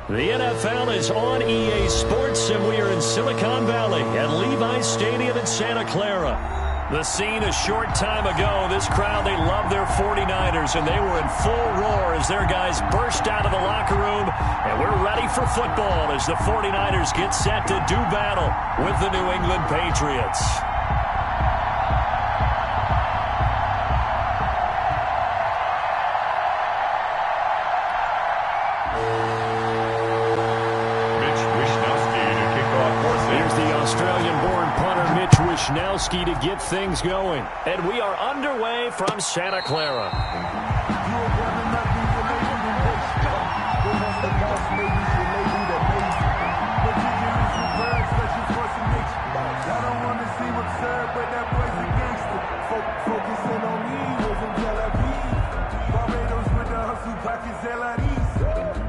The NFL is on EA Sports, and we are in Silicon Valley at Levi's Stadium in Santa Clara. The scene a short time ago, this crowd, they love their 49ers, and they were in full roar as their guys burst out of the locker room, and we're ready for football as the 49ers get set to do battle with the New England Patriots. Wishnowski to get things going. And we are underway from Santa Clara.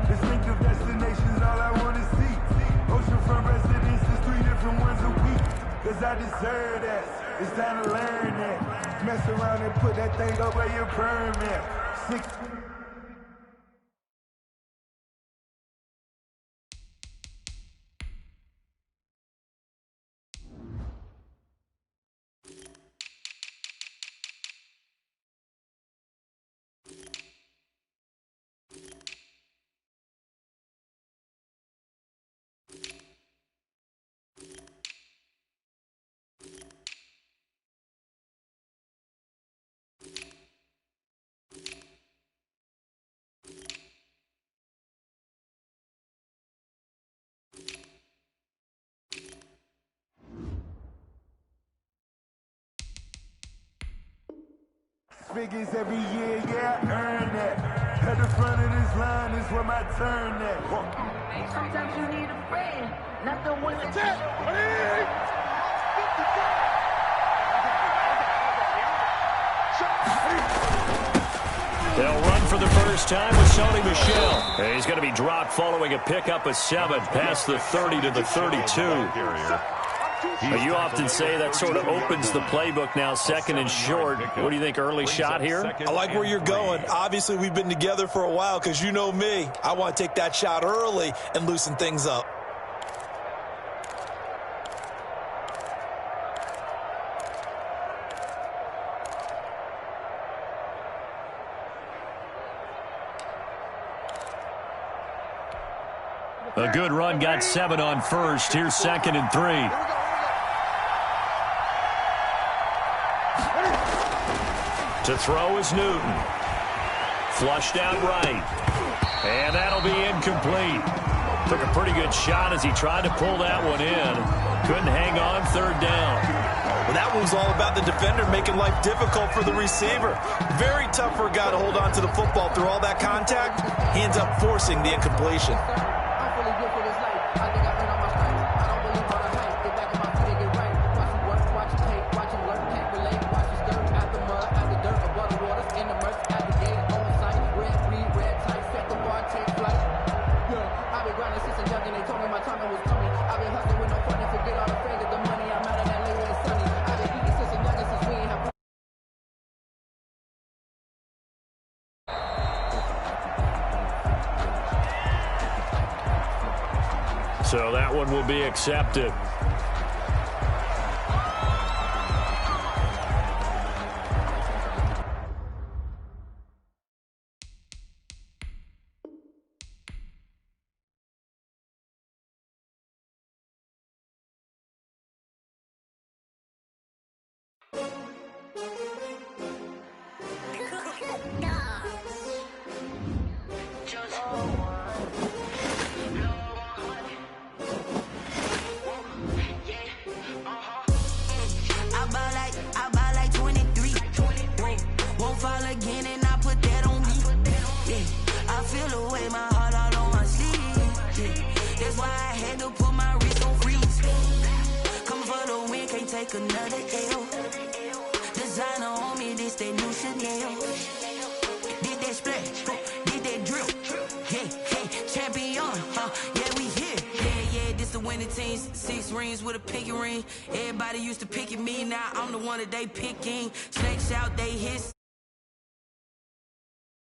Distinctive destinations, all I want to see. Oceanfront residences, 3 different ones a week. Cause I deserve that. It's time to learn that. Mess around and put that thing up where your permit. 6. Figures every year, yeah, I earn that. At the front of this line is where my turn at. Sometimes you need a friend, not the one that They'll run for the first time with Sony Michel. He's going to be dropped following a pickup of 7 past the 30 to the 32. You often say that sort of opens the playbook now, 2nd and short. What do you think, early shot here? I like where you're going. Obviously, we've been together for a while because you know me. I want to take that shot early and loosen things up. A good run, got 7 on first. Here's 2nd and 3. To throw is Newton. Flushed out right. And that'll be incomplete. Took a pretty good shot as he tried to pull that one in. Couldn't hang on, 3rd down. Well, that one was all about the defender making life difficult for the receiver. Very tough for a guy to hold on to the football through all that contact. He ends up forcing the incompletion. So that one will be accepted. Another L. Designer on me, this that new Chanel. Did that splash, did that drill. Yeah, champion, yeah, we here. Yeah, this the winning team. 6 rings with a pinky ring. Everybody used to pick at me, now I'm the one that they picking. Snakes out, they hiss.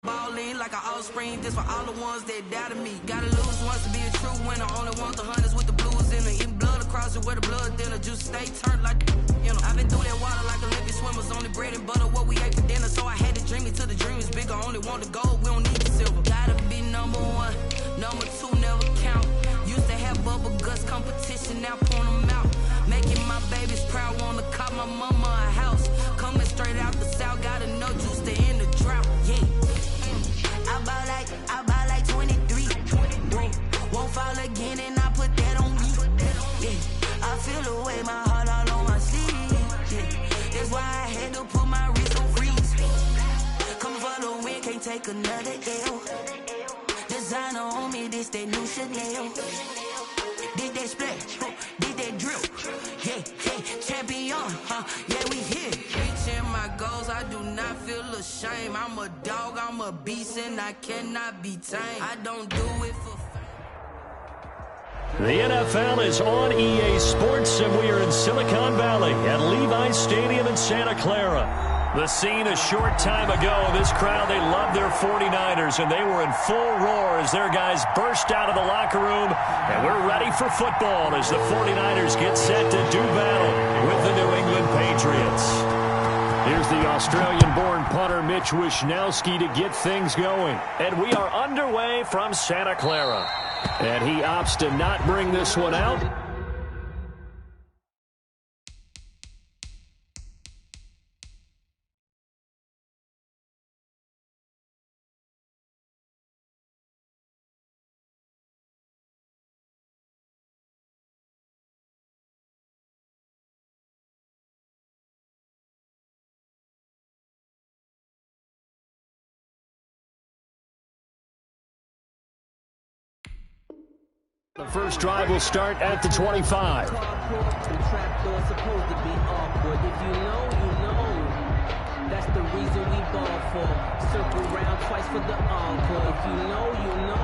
Ballin' like an offspring. This for all the ones that doubted me. Gotta lose once to be a true winner. Only want the hunters with the blues in it. Eating blood across it where the blood thinner. Juice stay turned like, you know. I've been through that water like Olympic swimmers. Only bread and butter, what we ate for dinner. So I had to dream it till the dream is bigger. Only want the gold, we don't need the silver. Gotta be number one, number two never count. Used to have bubble guts competition, now point them out. Making my babies proud, wanna cop my mama a house. Coming straight out the south, gotta know juice to end the drought. Yeah. I buy like 23. Won't fall again and I put that on me. Yeah. I feel the way, my heart all on my sleeve. Yeah. That's why I had to put my wrist on freeze. Coming for the win, can't take another L. Designer on me, this that new Chanel. Did that splash, did that drill. Yeah, champion, yeah, we here. Reaching my goals, I do not feel ashamed. I'm a dog, I'm a beast, and I cannot be tamed. I don't do it for The NFL is on EA Sports, and we are in Silicon Valley at Levi's Stadium in Santa Clara. The scene a short time ago, this crowd, they love their 49ers, and they were in full roar as their guys burst out of the locker room, and we're ready for football as the 49ers get set to do battle with the New England Patriots. Here's the Australian-born punter Mitch Wishnowsky to get things going, and we are underway from Santa Clara. And he opts to not bring this one out. The first drive will start at the 25. The trap door supposed to be awkward. If you know, you know. That's the reason we ball for. Circle round twice for the encore. If you know, you know.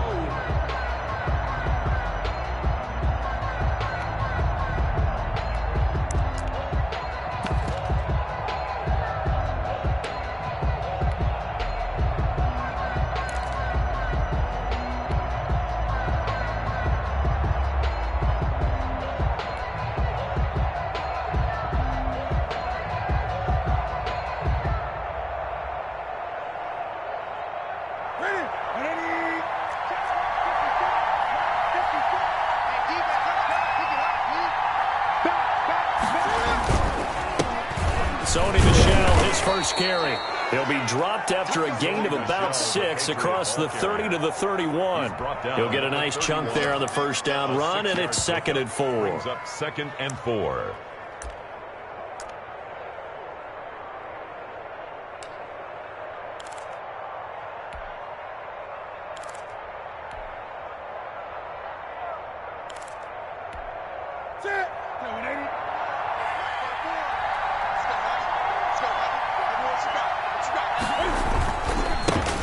First carry. He'll be dropped after a gain of about 6 across the 30 to the 31. He'll get a nice chunk there on the first down run, and it's 2nd and 4. Brings up 2nd and 4.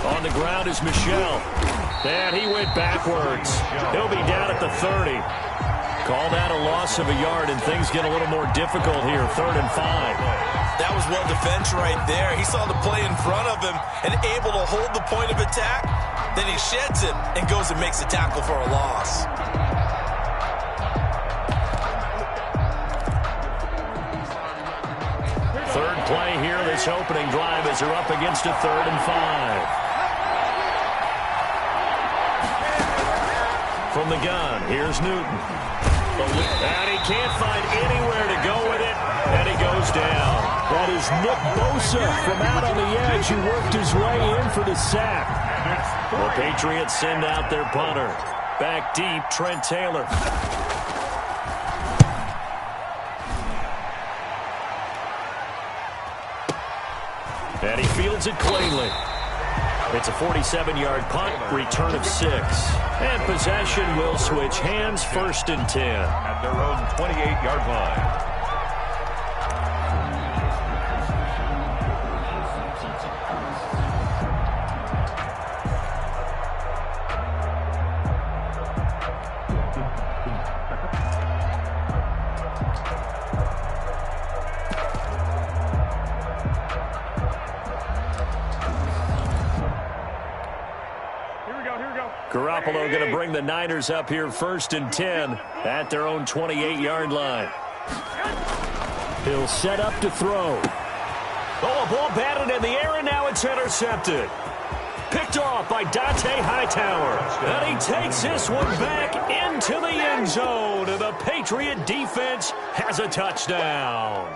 On the ground is Michel. And he went backwards. He'll be down at the 30. Call that a loss of a yard, and things get a little more difficult here. 3rd and 5. That was well defense right there. He saw the play in front of him and able to hold the point of attack. Then he sheds it and goes and makes a tackle for a loss. Third play here, this opening drive, as they're up against a 3rd and 5. From the gun, here's Newton. And he can't find anywhere to go with it, and he goes down. That is Nick Bosa from out on the edge who worked his way in for the sack. The Patriots send out their punter. Back deep, Trent Taylor. And he fields it cleanly. It's a 47-yard punt, return of 6. And possession will switch hands, 1st and 10. At their own 28-yard line. Garoppolo going to bring the Niners up here 1st and 10 at their own 28-yard line. He'll set up to throw. Oh, a ball batted in the air, and now it's intercepted. Picked off by Dante Hightower. And he takes this one back into the end zone. And the Patriot defense has a touchdown.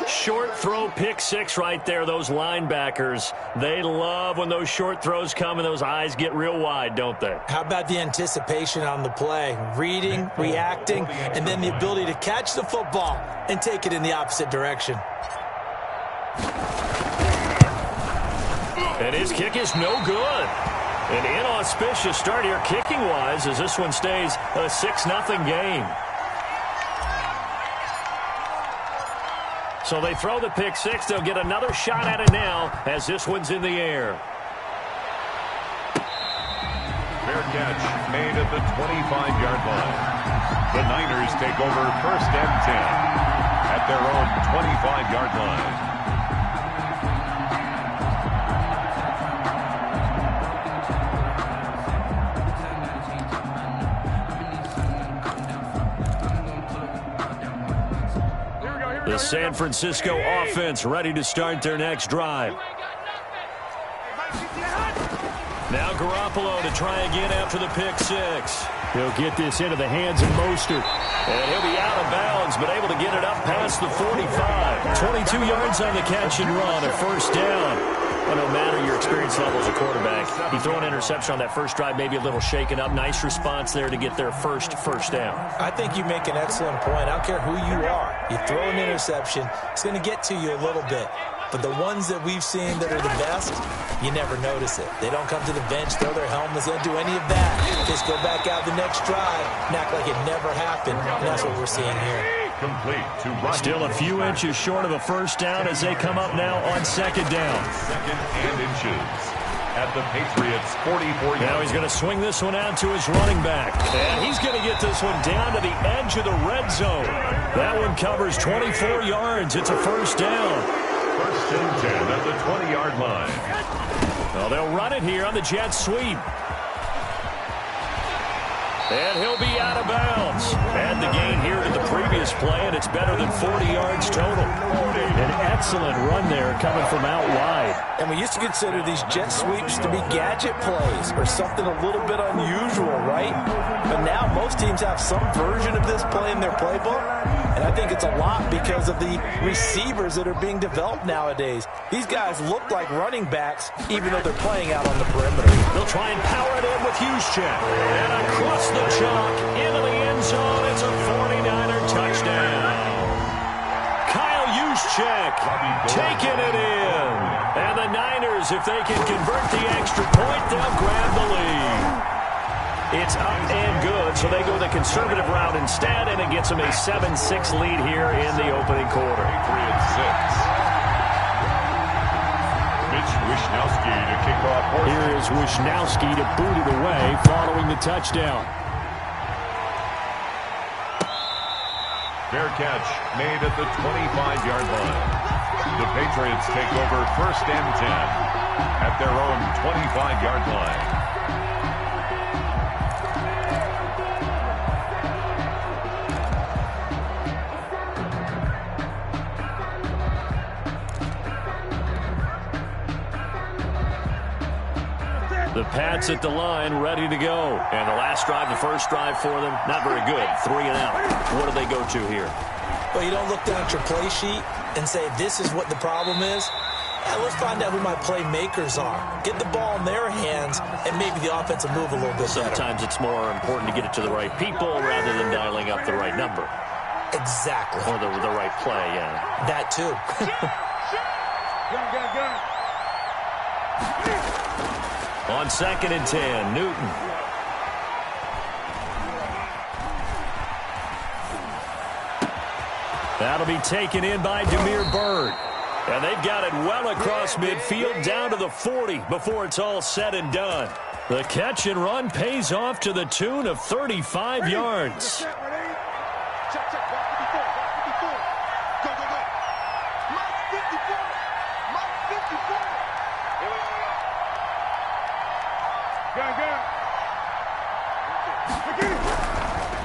Short throw, pick six right there. Those linebackers, they love when those short throws come and those eyes get real wide, don't they? How about the anticipation on the play? Reading, reacting, and then the ability to catch the football and take it in the opposite direction. And his kick is no good. An inauspicious start here kicking-wise as this one stays a 6-0 game. So they throw the pick six. They'll get another shot at it now as this one's in the air. Fair catch made at the 25-yard line. The Niners take over 1st and 10 at their own 25-yard line. The San Francisco offense ready to start their next drive. Now Garoppolo to try again after the pick six. He'll get this into the hands of Mostert. And he'll be out of bounds, but able to get it up past the 45. 22 yards on the catch and run, a 1st down. Well, no matter your experience level as a quarterback, you throw an interception on that first drive, maybe a little shaken up. Nice response there to get their first down. I think you make an excellent point. I don't care who you are. You throw an interception, it's going to get to you a little bit. But the ones that we've seen that are the best, you never notice it. They don't come to the bench, throw their helmets, they don't do any of that. Just go back out the next drive and act like it never happened. And that's what we're seeing here. Complete to Rodney. Still a few inches short of a 1st down as they come up now on 2nd down. 2nd and inches at the Patriots' 44 yards. Now he's going to swing this one out to his running back. And he's going to get this one down to the edge of the red zone. That one covers 24 yards. It's a 1st down. 1st and 10 at the 20-yard line. Well, they'll run it here on the jet sweep. And he'll be out of bounds. Add the gain here to the previous play, and it's better than 40 yards total. An excellent run there coming from out wide. And we used to consider these jet sweeps to be gadget plays or something a little bit unusual, right? But now most teams have some version of this play in their playbook. And I think it's a lot because of the receivers that are being developed nowadays. These guys look like running backs, even though they're playing out on the perimeter. They'll try and power it in with Juszczyk. And across the chalk into the end zone. It's a 49er touchdown. Kyle Juszczyk taking it in. And the Niners, if they can convert the extra point, they'll grab the lead. It's up and good, so they go the conservative route instead, and it gets them a 7-6 lead here in the opening quarter. Patriots 6. Mitch Wishnowsky to kick off. Here is Wishnowsky to boot it away following the touchdown. Fair catch made at the 25-yard line. The Patriots take over 1st and 10 at their own 25-yard line. The Pats at the line, ready to go. And the last drive, the first drive for them, not very good. 3 and out. What do they go to here? Well, you don't look down at your play sheet and say, this is what the problem is. Let's find out who my playmakers are. Get the ball in their hands, and maybe the offense will move a little bit better. Sometimes it's more important to get it to the right people rather than dialing up the right number. Exactly. Or the right play, yeah. That too. On 2nd and 10, Newton. That'll be taken in by Damiere Byrd. And they've got it well across midfield down to the 40 before it's all said and done. The catch and run pays off to the tune of 35 yards.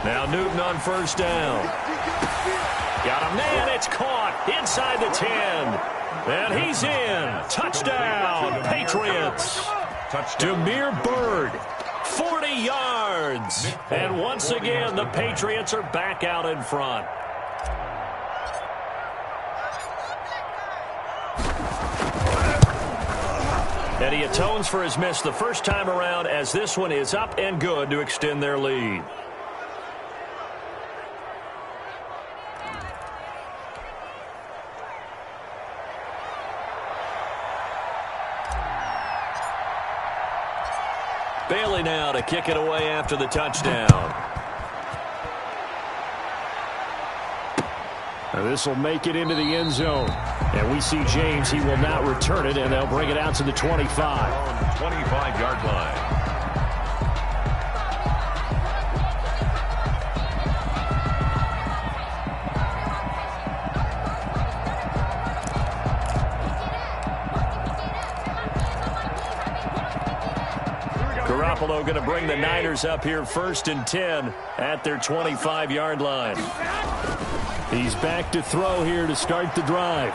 Now Newton on first down. Got a man, it's caught inside the 10. And he's in. Touchdown, Patriots. Demir Bird, 40 yards. And once again, the Patriots are back out in front. And he atones for his miss the first time around, as this one is up and good to extend their lead. Bailey now to kick it away after the touchdown. Now this will make it into the end zone. And we see James, he will not return it, and they'll bring it out to the 25. 25-yard line. Garoppolo going to bring the Niners up here 1st and 10 at their 25-yard line. He's back to throw here to start the drive.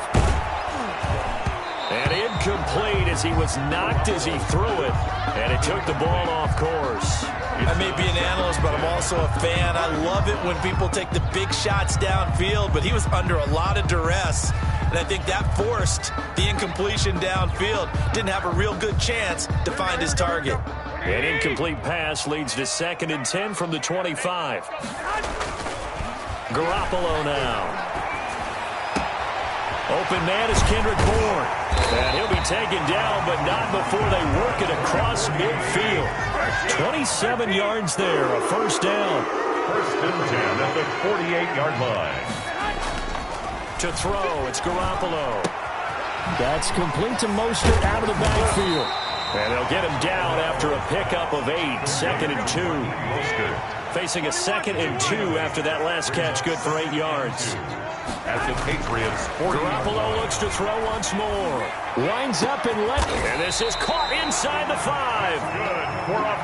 And incomplete as he was knocked as he threw it. And it took the ball off course. I may be an analyst, but I'm also a fan. I love it when people take the big shots downfield, but he was under a lot of duress. And I think that forced the incompletion downfield. Didn't have a real good chance to find his target. An incomplete pass leads to 2nd and 10 from the 25. Garoppolo now. Open man is Kendrick Bourne. And he'll be taken down, but not before they work it across midfield. 27 yards there, a first down. 1st and 10 at the 48-yard line. To throw, it's Garoppolo. That's complete to Mostert out of the backfield. And they'll get him down after a pickup of 8, 2nd and 2. Mostert facing a 2nd and 2 after that last catch, good for 8 yards. At the Patriots 40. Garoppolo looks to throw once more. Winds up and left. And this is caught inside the 5.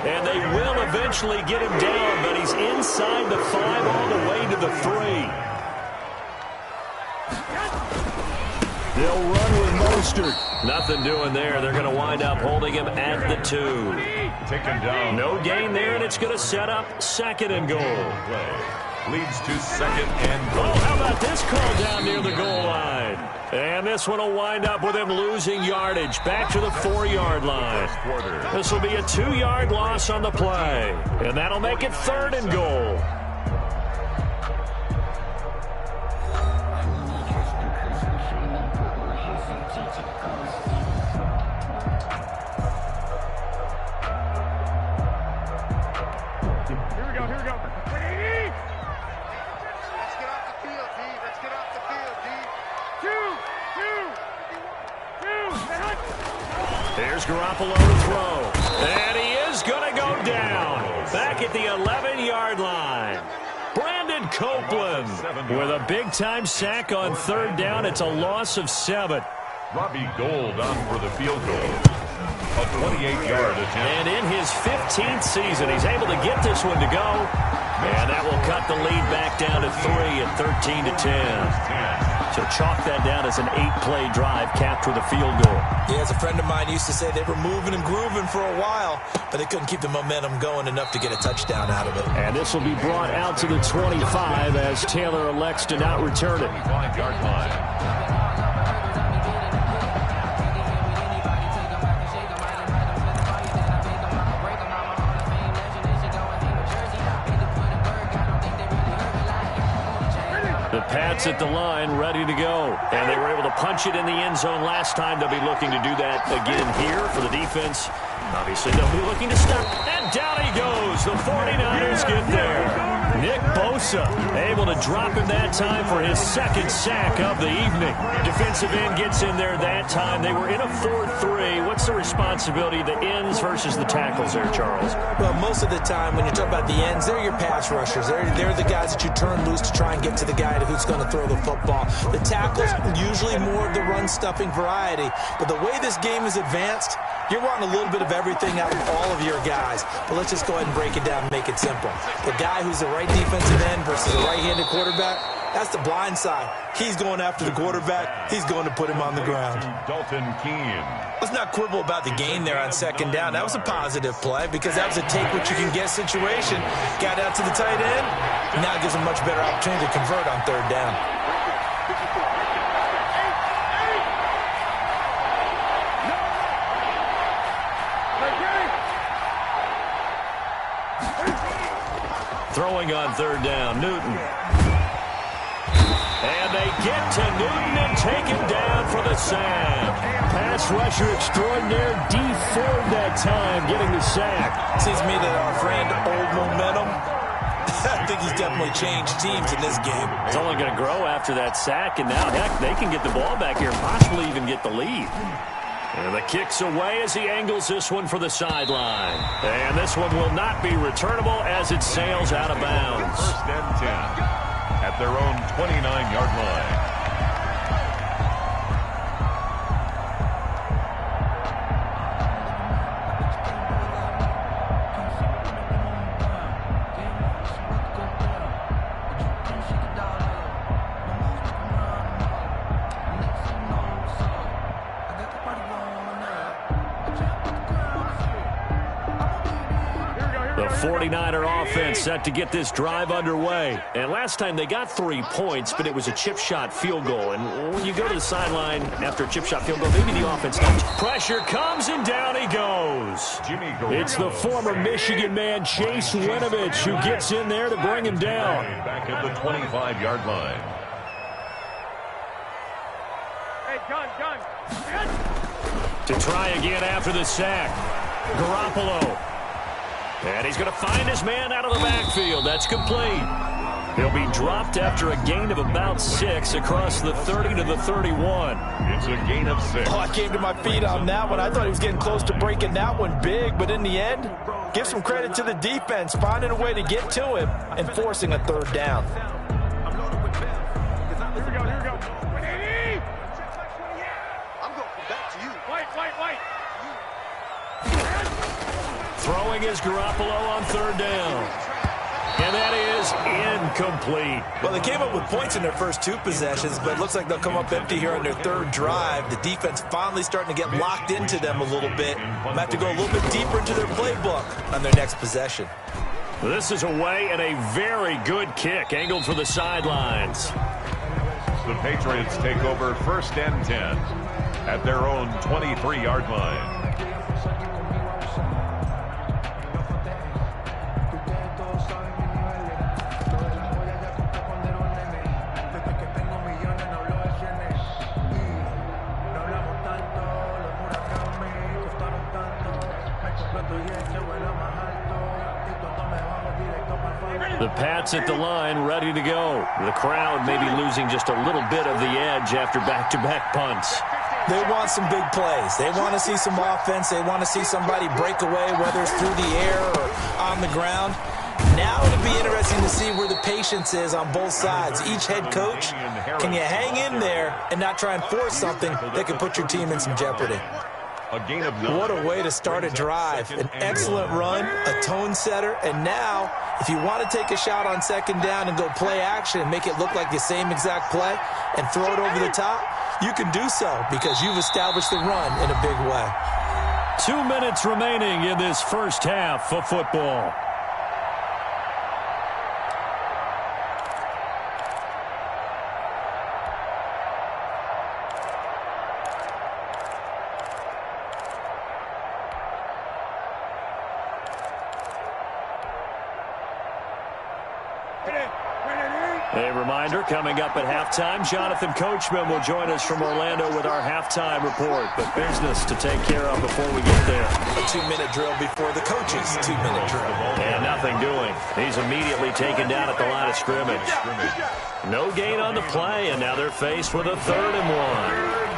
And they will eventually get him down, but he's inside the 5 all the way to the 3. They'll run with Mostert. Nothing doing there. They're going to wind up holding him at the 2. Taken down. No gain there, and it's going to set up 2nd and goal. Play leads to 2nd and goal. Oh, how about this call down near the goal line? And this one will wind up with him losing yardage back to the 4-yard line. This will be a 2-yard loss on the play, and that'll make it 3rd and goal. Here's Garoppolo to throw. And he is going to go down. Back at the 11-yard line. Brandon Copeland with a big-time sack on 3rd down. It's a loss of 7. Robbie Gould on for the field goal. A 28-yard attempt. And in his 15th season, he's able to get this one to go. And that will cut the lead back down to 3 at 13 to 10. So chalk that down as an 8-play drive capped with a field goal. Yeah, as a friend of mine used to say, they were moving and grooving for a while, but they couldn't keep the momentum going enough to get a touchdown out of it. And this will be brought out to the 25 as Taylor elects to not return it. 25-yard line. The Pats at the line, ready to go. And they were able to punch it in the end zone last time. They'll be looking to do that again here for the defense. Obviously, they'll be looking to stop. And down he goes. The 49ers get there. Nick Bosa able to drop him that time for his second sack of the evening. Defensive end gets in there that time. They were in a 4-3. What's the responsibility of the ends versus the tackles there, Charles? Well, most of the time when you talk about the ends, they're your pass rushers. They're the guys that you turn loose to try and get to the guy who's going to throw the football. The tackles, usually more of the run-stuffing variety. But the way this game is advanced, you're wanting a little bit of everything out of all of your guys. But let's just go ahead and break it down and make it simple. The guy who's the right defensive end versus the right-handed quarterback, that's the blind side. He's going after the quarterback. He's going to put him on the ground. Dalton Keene. Let's not quibble about the gain there on second down. That was a positive play because that was a take-what-you-can-get situation. Got out to the tight end. Now gives him much better opportunity to convert on third down. Throwing on third down, Newton. And they get to Newton and take him down for the sack. Pass rusher extraordinaire, D Ford that time, getting the sack. Seems to me that our friend Old Momentum, I think he's definitely changed teams in this game. It's only going to grow after that sack, and now, heck, they can get the ball back here and possibly even get the lead. And the kick's away as he angles this one for the sideline. And this one will not be returnable as it sails out of bounds. First and 10 at their own 29-yard line. The 49er offense set to get this drive underway. And last time they got 3 points, but it was a chip shot field goal. And when you go to the sideline after a chip shot field goal, maybe the offense knows. Pressure comes and down he goes. It's the former Michigan man, Chase Winovich, who gets in there to bring him down. Back at the 25-yard line. To try again after the sack. Garoppolo. And he's going to find his man out of the backfield. That's complete. He'll be dropped after a gain of about 6 across the 30 to the 31. It's a gain of 6. Oh, I came to my feet on that one. I thought he was getting close to breaking that one big, but in the end, give some credit to the defense, finding a way to get to him and forcing a third down. Here we go. Throwing is Garoppolo on third down. And that is incomplete. Well, they came up with points in their first 2 possessions, but it looks like they'll come up empty here on their third drive. The defense finally starting to get locked into them a little bit. Might have to go a little bit deeper into their playbook on their next possession. This is away and a very good kick angled for the sidelines. The Patriots take over first and 10 at their own 23-yard line. The Pats at the line, ready to go. The crowd maybe losing just a little bit of the edge after back-to-back punts. They want some big plays. They want to see some offense. They want to see somebody break away, whether it's through the air or on the ground. Now it'll be interesting to see where the patience is on both sides. Each head coach, can you hang in there and not try and force something that could put your team in some jeopardy? A gain of 9. What a way to start a drive. An excellent run, a tone setter, and now if you want to take a shot on second down and go play action and make it look like the same exact play and throw it over the top, you can do so because you've established the run in a big way. 2 minutes remaining in this first half of football. A reminder, coming up at halftime, Jonathan Coachman will join us from Orlando with our halftime report. But business to take care of before we get there. A 2-minute drill before the coach's 2-minute drill. And nothing doing. He's immediately taken down at the line of scrimmage. No gain on the play, and now they're faced with a 3rd and 1.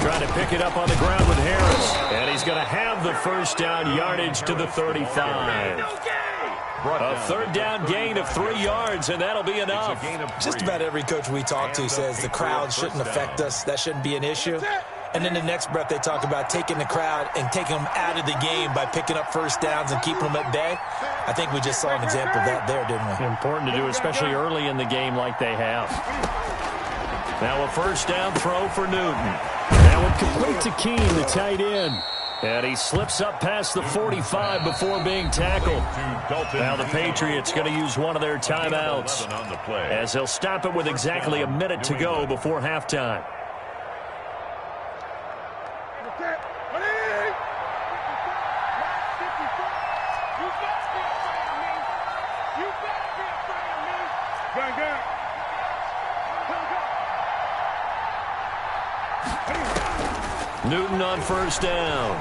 Trying to pick it up on the ground with Harris. And he's going to have the first down, yardage to the 35. A 3rd down gain of 3 yards, and that'll be enough. Just about every coach we talk to says the crowd shouldn't affect us. That shouldn't be an issue. And in the next breath, they talk about taking the crowd and taking them out of the game by picking up first downs and keeping them at bay. I think we just saw an example of that there, didn't we? Important to do, especially early in the game like they have. Now a first down throw for Newton. That one complete to Keene, the tight end. And he slips up past the 45 before being tackled. Now the Patriots going to use one of their timeouts as they'll stop it with exactly a minute to go before halftime. Newton on first down.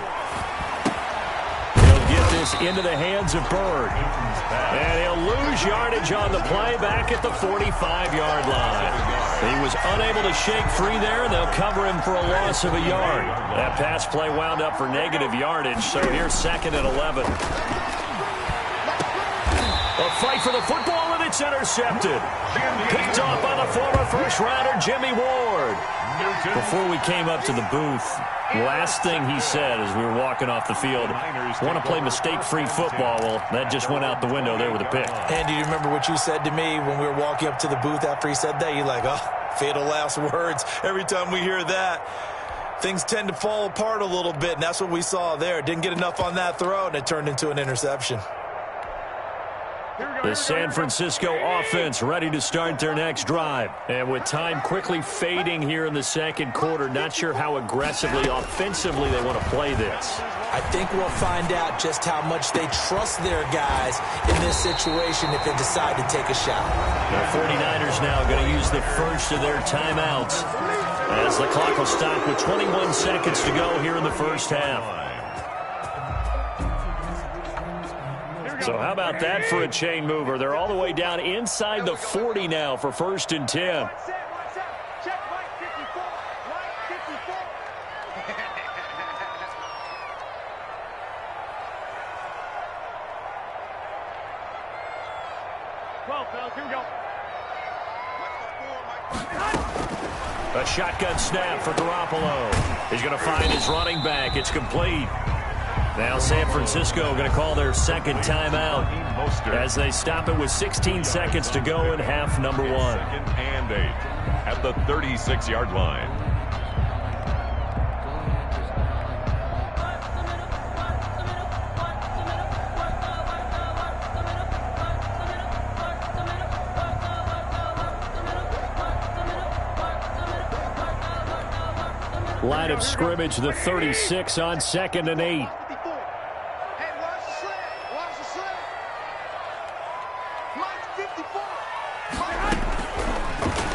He'll get this into the hands of Bird. And he'll lose yardage on the play back at the 45-yard line. He was unable to shake free there, and they'll cover him for a loss of a yard. That pass play wound up for negative yardage, so here's 2nd and 11. A fight for the football, and it's intercepted. Picked off by the former first-rounder Jimmy Ward. Before we came up to the booth, last thing he said as we were walking off the field, want to play mistake-free football. Well, that just went out the window there with a pick. Andy, do you remember what you said to me when we were walking up to the booth after he said that? You're like, oh, fatal last words. Every time we hear that, things tend to fall apart a little bit, and that's what we saw there. Didn't get enough on that throw, and it turned into an interception. The San Francisco offense ready to start their next drive. And with time quickly fading here in the second quarter, not sure how aggressively, offensively they want to play this. I think we'll find out just how much they trust their guys in this situation if they decide to take a shot. The 49ers now going to use the first of their timeouts as the clock will stop with 21 seconds to go here in the first half. So how about that for a chain mover? They're all the way down inside the 40 now for 1st and 10. A shotgun snap for Garoppolo. He's going to find his running back. It's complete. Now San Francisco going to call their 2nd timeout as they stop it with 16 seconds to go in half number 1. 2nd and 8 at the 36-yard line. Line of scrimmage, the 36 on 2nd and 8.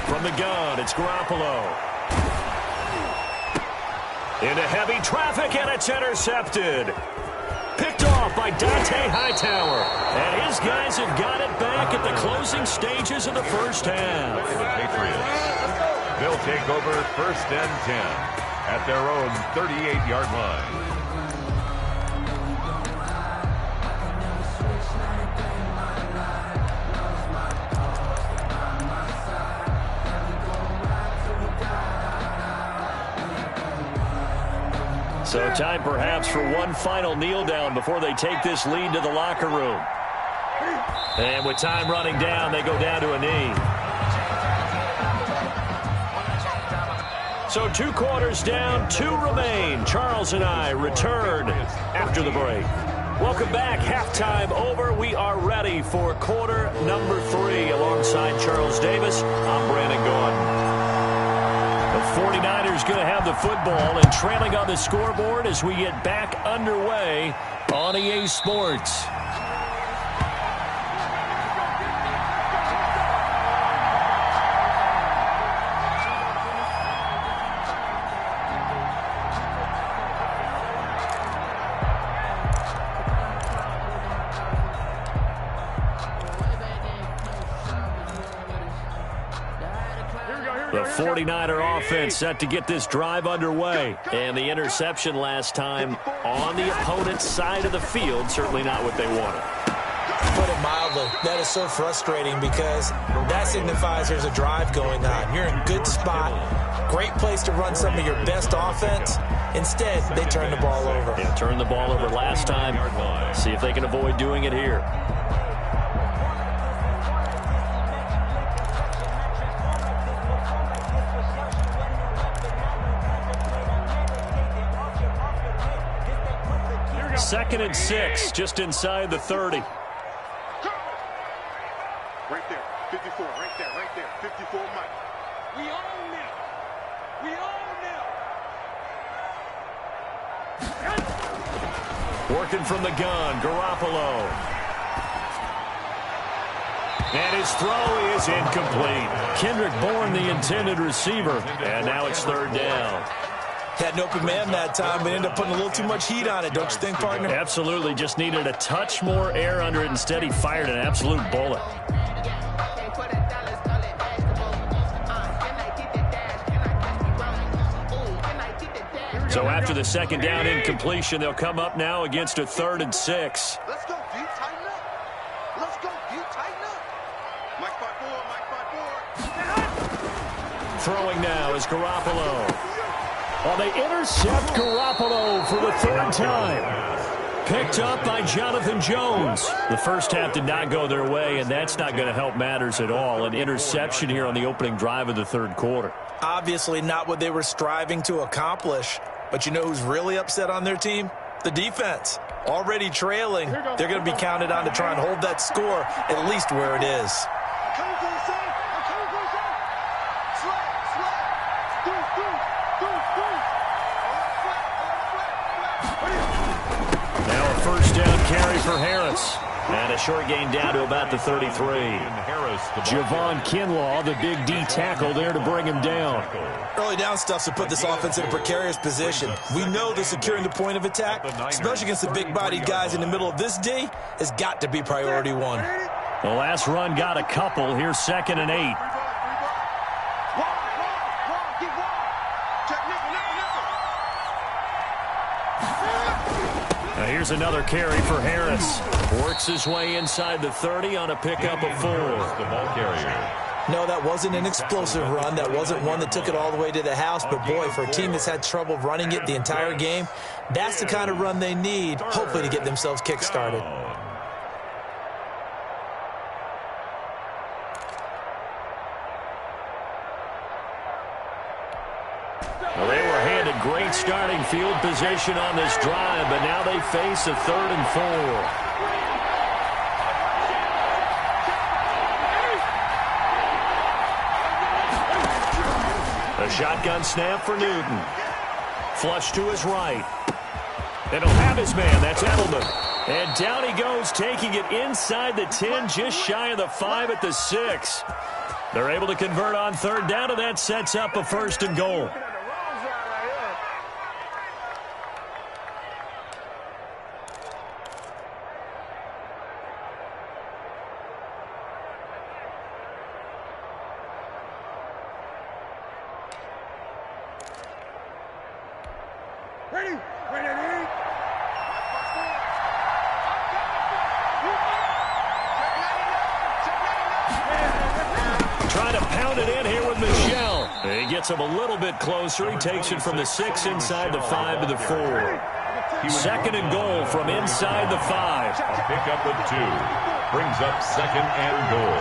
From the gun, it's Garoppolo. Into heavy traffic, and it's intercepted. Picked off by Dante Hightower. And his guys have got it back at the closing stages of the first half. The Patriots, they'll take over 1st and 10 at their own 38-yard line. So time perhaps for one final kneel down before they take this lead to the locker room. And with time running down, they go down to a knee. So 2 quarters down, 2 remain. Charles and I return after the break. Welcome back. Halftime over. We are ready for quarter number 3. Alongside Charles Davis, I'm Brandon Gaudin. The 49ers going to have the football and trailing on the scoreboard as we get back underway on EA Sports. The 49er offense set to get this drive underway. And the interception last time on the opponent's side of the field, certainly not what they wanted. Put it mildly, that is so frustrating because that signifies there's a drive going on. You're in a good spot, great place to run some of your best offense. Instead, they turn the ball over. Yeah, turned the ball over last time. See if they can avoid doing it here. Second and 6, just inside the 30. Right there, 54, right there, 54, Mike. We own them. We own them. Working from the gun, Garoppolo. And his throw is incomplete. Kendrick Bourne, the intended receiver. And now it's third down. Had an open man that time, but ended up putting a little too much heat on it, don't you think, partner? Absolutely. Just needed a touch more air under it. Instead, he fired an absolute bullet. So after the second down incompletion, they'll come up now against a 3rd and 6. Let's go, D. Tighten up. Let's go, D. Tighten up. Mike 5-4, Throwing now is Garoppolo. Well, they intercept Garoppolo for the 3rd time. Picked up by Jonathan Jones. The first half did not go their way, and that's not going to help matters at all. An interception here on the opening drive of the 3rd quarter. Obviously not what they were striving to accomplish. But you know who's really upset on their team? The defense. Already trailing. They're going to be counted on to try and hold that score at least where it is. Now a first down carry for Harris. And a short gain down to about the 33. Javon Kinlaw, the big D tackle there to bring him down. Early down stuff to put this offense in a precarious position. We know that securing the point of attack, especially against the big-bodied guys in the middle of this D, has got to be priority one. The last run got a couple. Here's 2nd and 8. Now here's another carry for Harris. Works his way inside the 30 on a pickup of 4. The ball carrier. No, that wasn't an explosive run. That wasn't one that took it all the way to the house. But, boy, for a team that's had trouble running it the entire game, that's the kind of run they need, hopefully, to get themselves kick-started. Well, they were handed great starting field position on this drive, but now they face a 3rd and 4. A shotgun snap for Newton. Flush to his right. And he'll have his man. That's Edelman. And down he goes, taking it inside the 10, just shy of the 5 at the 6. They're able to convert on 3rd down, and that sets up a 1st and goal. Trying to pound it in here with Michel. He gets him a little bit closer. He takes it from the 6 inside the 5 to the 4. 2nd and goal from inside the 5. A pickup of 2. Brings up 2nd and goal.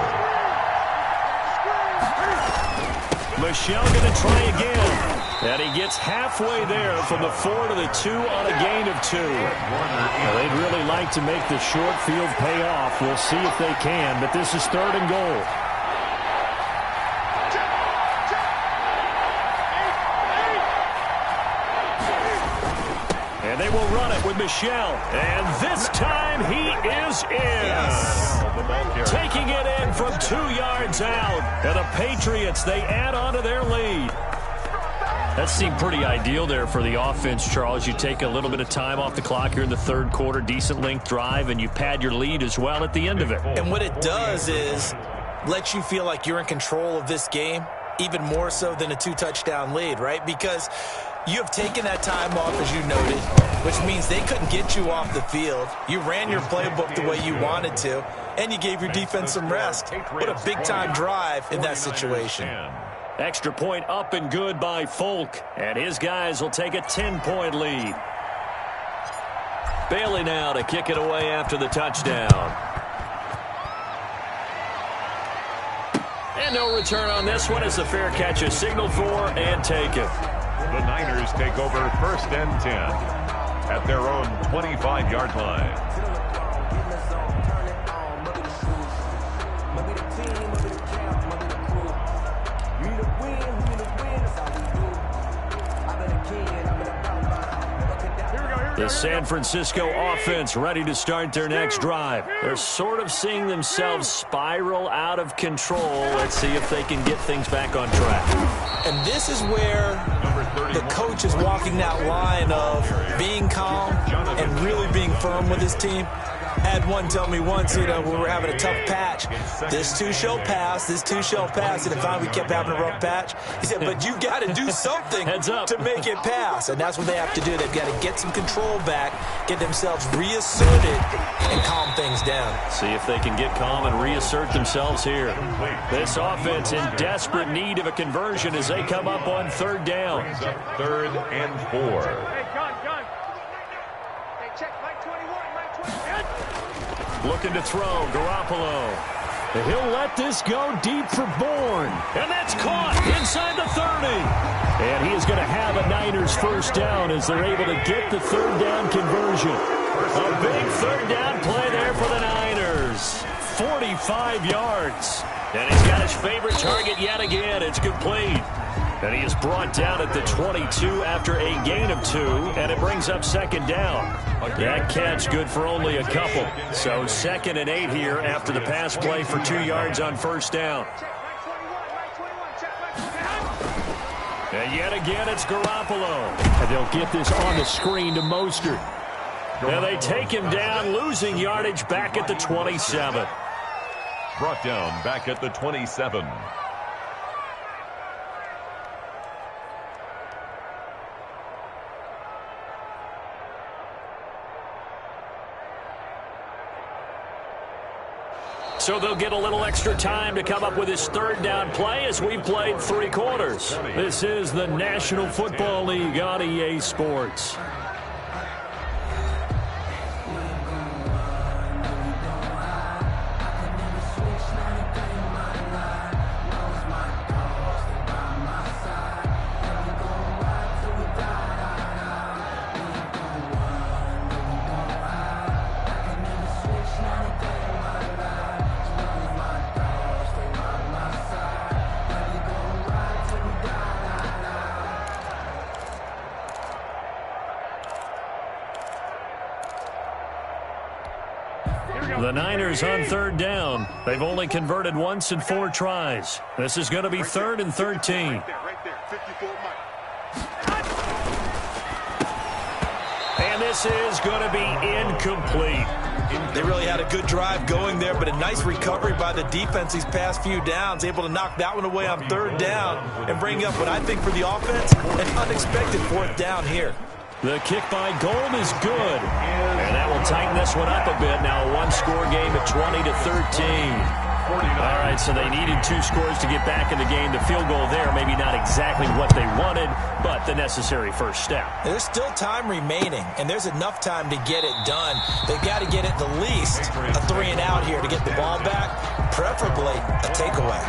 Michel going to try again. And he gets halfway there from the 4 to the 2 on a gain of 2. Well, they'd really like to make the short field pay off. We'll see if they can, but this is 3rd and goal. And they will run it with Michel. And this time he is in. Taking it in from 2 yards out. And the Patriots, they add on to their lead. That seemed pretty ideal there for the offense, Charles. You take a little bit of time off the clock here in the third quarter, decent length drive, and you pad your lead as well at the end of it. And what it does is let you feel like you're in control of this game, even more so than a 2-touchdown lead, right? Because you have taken that time off, as you noted, which means they couldn't get you off the field. You ran your playbook the way you wanted to, and you gave your defense some rest. What a big-time drive in that situation. Extra point up and good by Folk, and his guys will take a 10-point lead. Bailey now to kick it away after the touchdown. And no return on this one as the fair catch is signaled for and taken. The Niners take over 1st and 10 at their own 25-yard line. The San Francisco offense ready to start their next drive. They're sort of seeing themselves spiral out of control. Let's see if they can get things back on track. And this is where the coach is walking that line of being calm and really being firm with his team. Had one tell me once, we were having a tough patch. This too shall pass, this too shall pass. And finally we kept having a rough patch. He said, but you got to do something to make it pass. And that's what they have to do. They've got to get some control back, get themselves reasserted, and calm things down. See if they can get calm and reassert themselves here. This offense in desperate need of a conversion as they come up on 3rd down. 3rd and 4. Looking to throw, Garoppolo. He'll let this go deep for Bourne. And that's caught inside the 30. And he is going to have a Niners 1st down as they're able to get the 3rd down conversion. A big 3rd down play there for the Niners. 45 yards. And he's got his favorite target yet again. It's complete. And he is brought down at the 22 after a gain of 2, and it brings up 2nd down. That catch good for only a couple. So 2nd and 8 here after the pass play for 2 yards on 1st down. And yet again, it's Garoppolo. And they'll get this on the screen to Mostert. And they take him down, losing yardage back at the 27. Brought down back at the 27. So they'll get a little extra time to come up with his 3rd down play as we've played 3 quarters. This is the National Football League on EA Sports. The Niners on 3rd down. They've only converted once in 4 tries. This is going to be 3rd and 13. And this is going to be incomplete. They really had a good drive going there, but a nice recovery by the defense these past few downs, able to knock that one away on 3rd down and bring up what I think for the offense, an unexpected 4th down here. The kick by Gold is good. And that will tighten this one up a bit. Now a 1-score game at 20-13. All right, so they needed 2 scores to get back in the game. The field goal there, maybe not exactly what they wanted, but the necessary first step. There's still time remaining, and there's enough time to get it done. They've got to get it the least a 3 and out here to get the ball back, preferably a takeaway.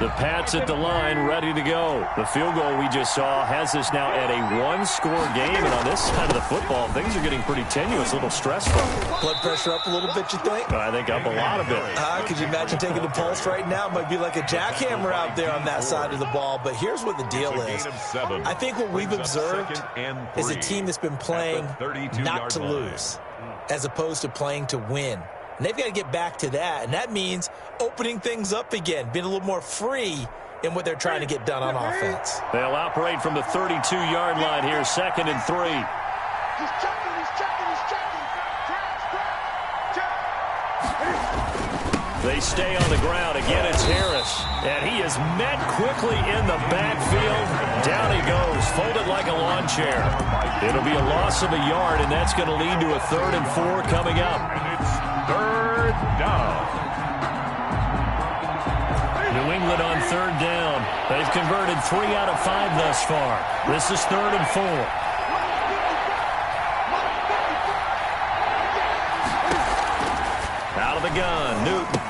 The Pats at the line, ready to go. The field goal we just saw has us now at a one-score game. And on this side of the football, things are getting pretty tenuous, a little stressful. Blood pressure up a little bit, you think? I think up a lot of it. Could you imagine taking the pulse right now? It might be like a jackhammer out there on that side of the ball. But here's what the deal is. I think what we've observed is a team that's been playing not to lose as opposed to playing to win. And they've got to get back to that. And that means opening things up again, being a little more free in what they're trying to get done on offense. They'll operate from the 32-yard line here, 2nd and 3. He's checking, he's checking, he's checking. They stay on the ground. Again, it's Harris. And he is met quickly in the backfield. Down he goes, folded like a lawn chair. It'll be a loss of a yard, and that's going to lead to a 3rd and 4 coming up. And it's 3rd down. New England on 3rd down. They've converted 3 out of 5 thus far. This is 3rd and 4. Out of the gun, Newton.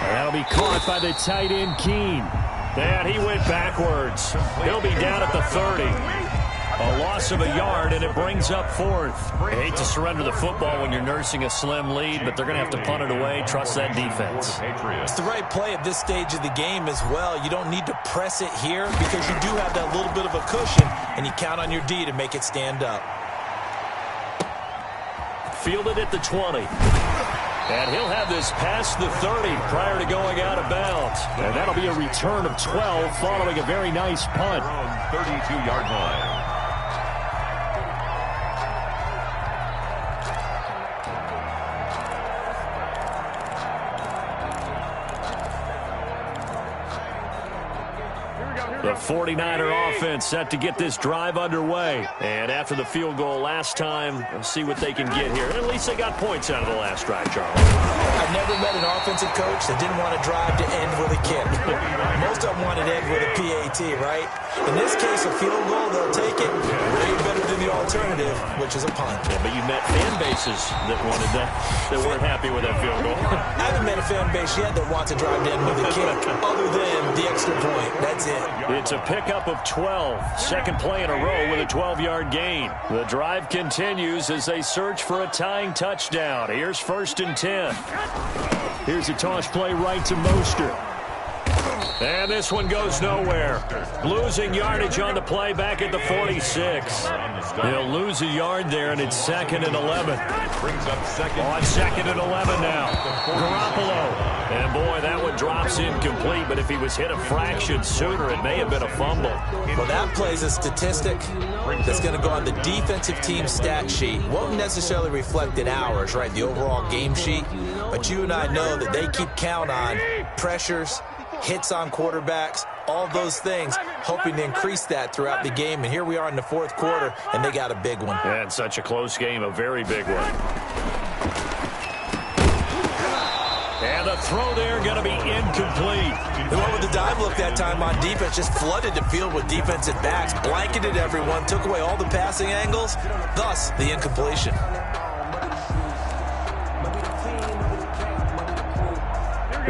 That'll be caught by the tight end, Keene. And he went backwards. He'll be down at the 30. A loss of a yard, and it brings up 4th. I hate to surrender the football when you're nursing a slim lead, but they're going to have to punt it away. Trust that defense. It's the right play at this stage of the game as well. You don't need to press it here because you do have that little bit of a cushion, and you count on your D to make it stand up. Fielded at the 20. And he'll have this past the 30 prior to going out of bounds. And that'll be a return of 12 following a very nice punt. 32-yard line. The 49er offense set to get this drive underway. And after the field goal last time, let's see what they can get here. At least they got points out of the last drive, Charles. I've never met an offensive coach that didn't want to drive to end with a kick. Most of them want to end with a PAT, right? In this case, a field goal, they'll take it way better than the alternative, which is a punt. Yeah, but you met fan bases that wanted that, that weren't happy with that field goal. I haven't met a fan base yet that wants to drive to end with a kick other than the extra point. That's it. It's a pickup of 12. Second play in a row with a 12-yard gain. The drive continues as they search for a tying touchdown. Here's 1st and 10. Here's a toss play right to Mostert. And this one goes nowhere. Losing yardage on the play back at the 46. They'll lose a yard there, and it's 2nd and 11. Brings up 2nd. On 2nd and 11 now. Garoppolo. And, boy, that one drops incomplete, but if he was hit a fraction sooner, it may have been a fumble. Well, that plays a statistic that's going to go on the defensive team stat sheet. Won't necessarily reflect in ours, right, the overall game sheet. But you and I know that they keep count on pressures, hits on quarterbacks, all those things, hoping to increase that throughout the game. And here we are in the 4th quarter, and they got a big one. And such a close game, a very big one. And the throw there going to be incomplete. The one with the dive look that time on defense just flooded the field with defensive backs, blanketed everyone, took away all the passing angles, thus the incompletion.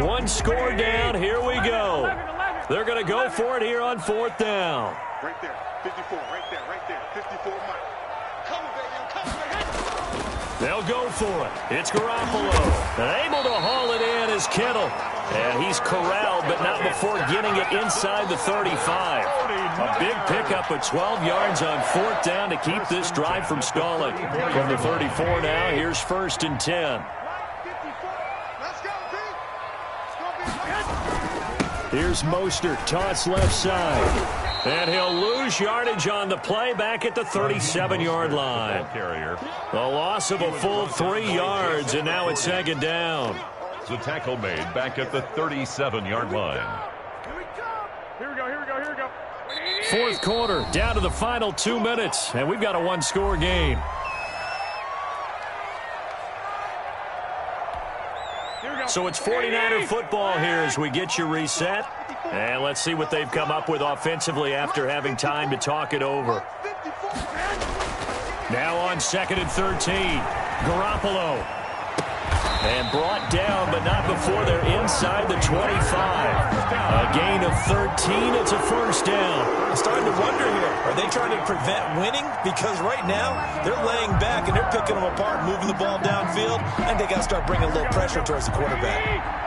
One score down. Here we go. They're going to go for it here on 4th down. Right there, 54, right there, 54, Mike. Come on, baby, I'm coming, They'll go for it. It's Garoppolo. And able to haul it in is Kittle. And he's corralled, but not before getting it inside the 35. A big pickup of 12 yards on 4th down to keep this drive from stalling. From the 34 now, here's 1st and 10. Here's Mostert, toss left side. And he'll lose yardage on the play back at the 37-yard line. A loss of a full 3 yards, and now it's 2nd down. The tackle made back at the 37-yard line. Here we go. 4th quarter, down to the final 2 minutes, and we've got a one-score game. So it's 49er football here as we get you reset. And let's see what they've come up with offensively after having time to talk it over. Now on 2nd and 13. Garoppolo. And brought down, but not before they're inside the 25. A gain of 13. It's a first down. I'm starting to wonder here. Are they trying to prevent winning? Because right now, they're laying back and they're picking them apart, moving the ball downfield, and they got to start bringing a little pressure towards the quarterback.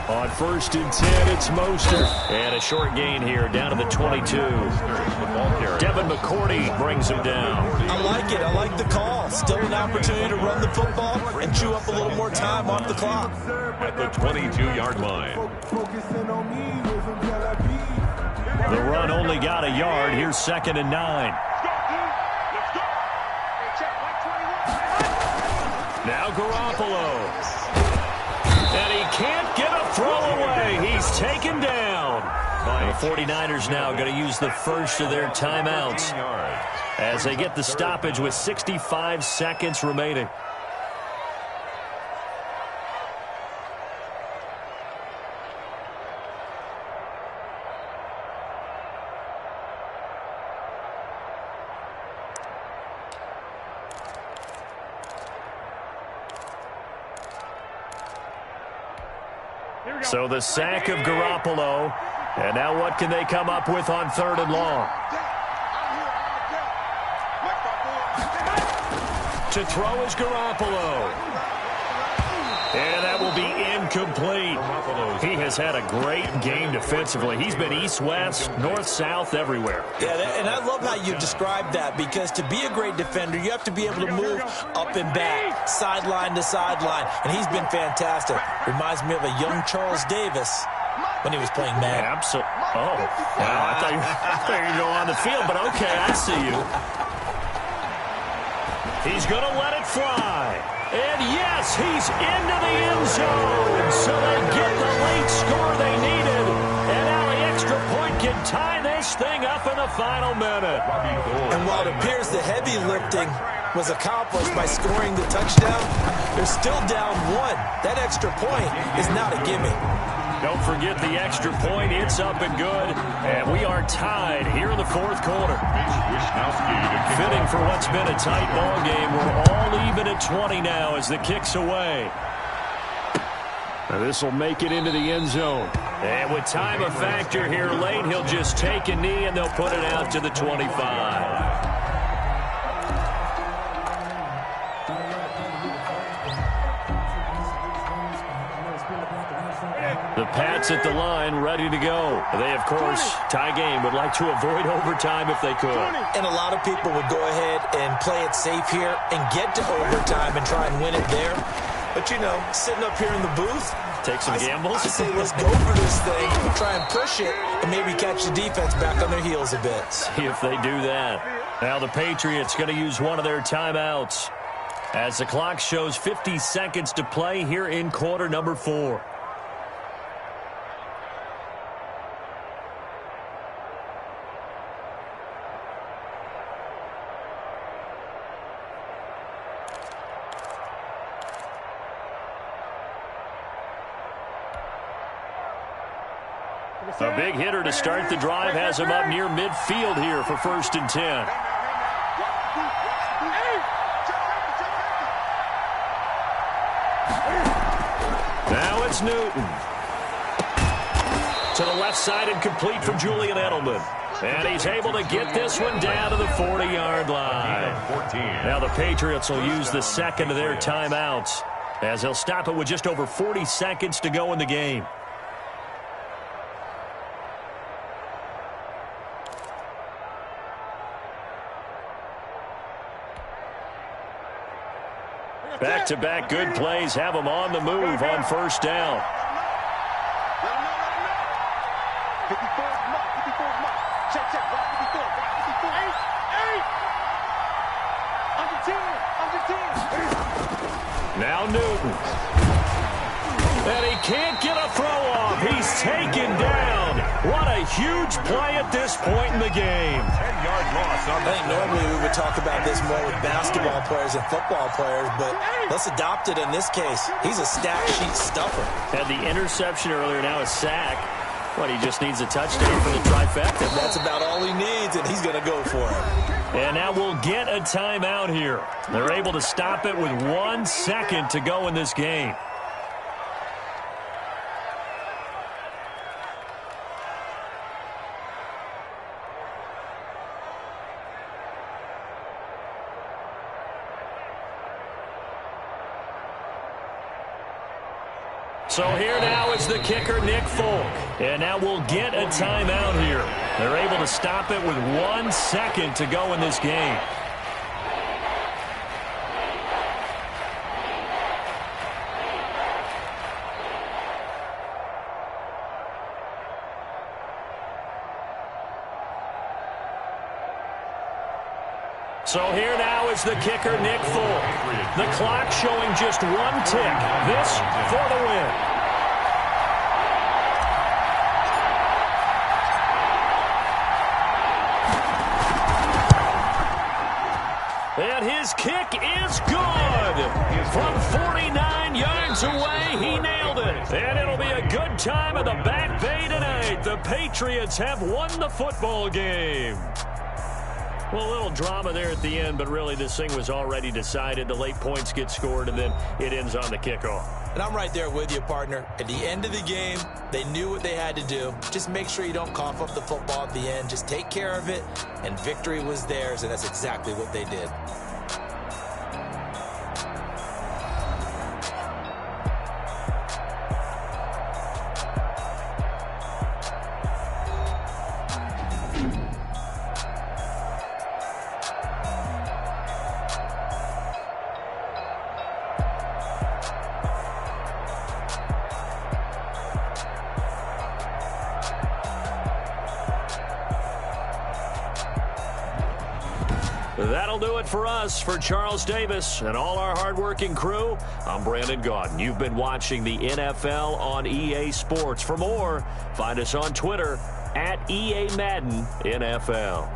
On 1st and 10, it's Mostert. And a short gain here, down to the 22. Devin McCourty brings him down. I like it. I like the call. Still an opportunity to run the football and chew up a little more time off the clock. At the 22-yard line. The run only got a yard. Here's 2nd and 9. Now Garoppolo. And he can't get a throw away. He's taken down. The 49ers now going to use the first of their timeouts as they get the stoppage with 65 seconds remaining. So the sack of Garoppolo. And now what can they come up with on 3rd and long? To throw is Garoppolo. And that will be incomplete. He has had a great game defensively. He's been east-west, north-south, everywhere. Yeah, and I love how you described that, because to be a great defender, you have to be able to move up and back, sideline to sideline, and he's been fantastic. Reminds me of a young Charles Davis when he was playing Madden. Absolutely. Oh, wow. I thought you were going to go on the field, but okay, I see you. He's going to let it fly. And yes, he's into the end zone. So they get the late score they needed. And now the extra point can tie this thing up in the final minute. And while it appears the heavy lifting was accomplished by scoring the touchdown, they're still down 1. That extra point is not a gimme. Don't forget the extra point. It's up and good. And we are tied here in the 4th quarter. Fitting for what's been a tight ball game. We're all even at 20 now as the kick's away. Now this will make it into the end zone. And with time a factor here late, he'll just take a knee and they'll put it out to the 25. The Pats at the line, ready to go. They, of course, tie game, would like to avoid overtime if they could. And a lot of people would go ahead and play it safe here and get to overtime and try and win it there. But, you know, sitting up here in the booth, take some gambles. I say let's go for this thing, try and push it, and maybe catch the defense back on their heels a bit. See if they do that. Now the Patriots going to use one of their timeouts as the clock shows 50 seconds to play here in quarter number 4. A big hitter to start the drive has him up near midfield here for 1st and 10. Now it's Newton. To the left side and complete for Julian Edelman. And he's able to get this one down to the 40-yard line. Now the Patriots will use the second of their timeouts as they'll stop it with just over 40 seconds to go in the game. Back-to-back good plays have them on the move on 1st down. Now Newton. And he can't get a throw off. He's taken down. What a huge play at this point in the game. 10-yard loss. I think normally we would talk about this more with basketball players and football players, but let's adopt it in this case. He's a stat sheet stuffer. Had the interception earlier, now a sack. What, he just needs a touchdown for the trifecta. That's about all he needs, and he's going to go for it. And now we'll get a timeout here. They're able to stop it with 1 second to go in this game. So here now is the kicker, Nick Folk. And now we'll get a timeout here. They're able to stop it with 1 second to go in this game. So here now is the kicker, Nick Folk. The clock showing just 1 tick. This for the win. And his kick is good. From 49 yards away, he nailed it. And it'll be a good time at the Back Bay tonight. The Patriots have won the football game. Well, a little drama there at the end, but really this thing was already decided. The late points get scored, and then it ends on the kickoff. And I'm right there with you, partner. At the end of the game, they knew what they had to do. Just make sure you don't cough up the football at the end. Just take care of it, and victory was theirs, and that's exactly what they did. That'll do it for us. For Charles Davis and all our hardworking crew, I'm Brandon Gaudin. You've been watching the NFL on EA Sports. For more, find us on Twitter at EA Madden NFL.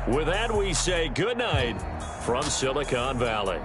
With that, we say good night from Silicon Valley.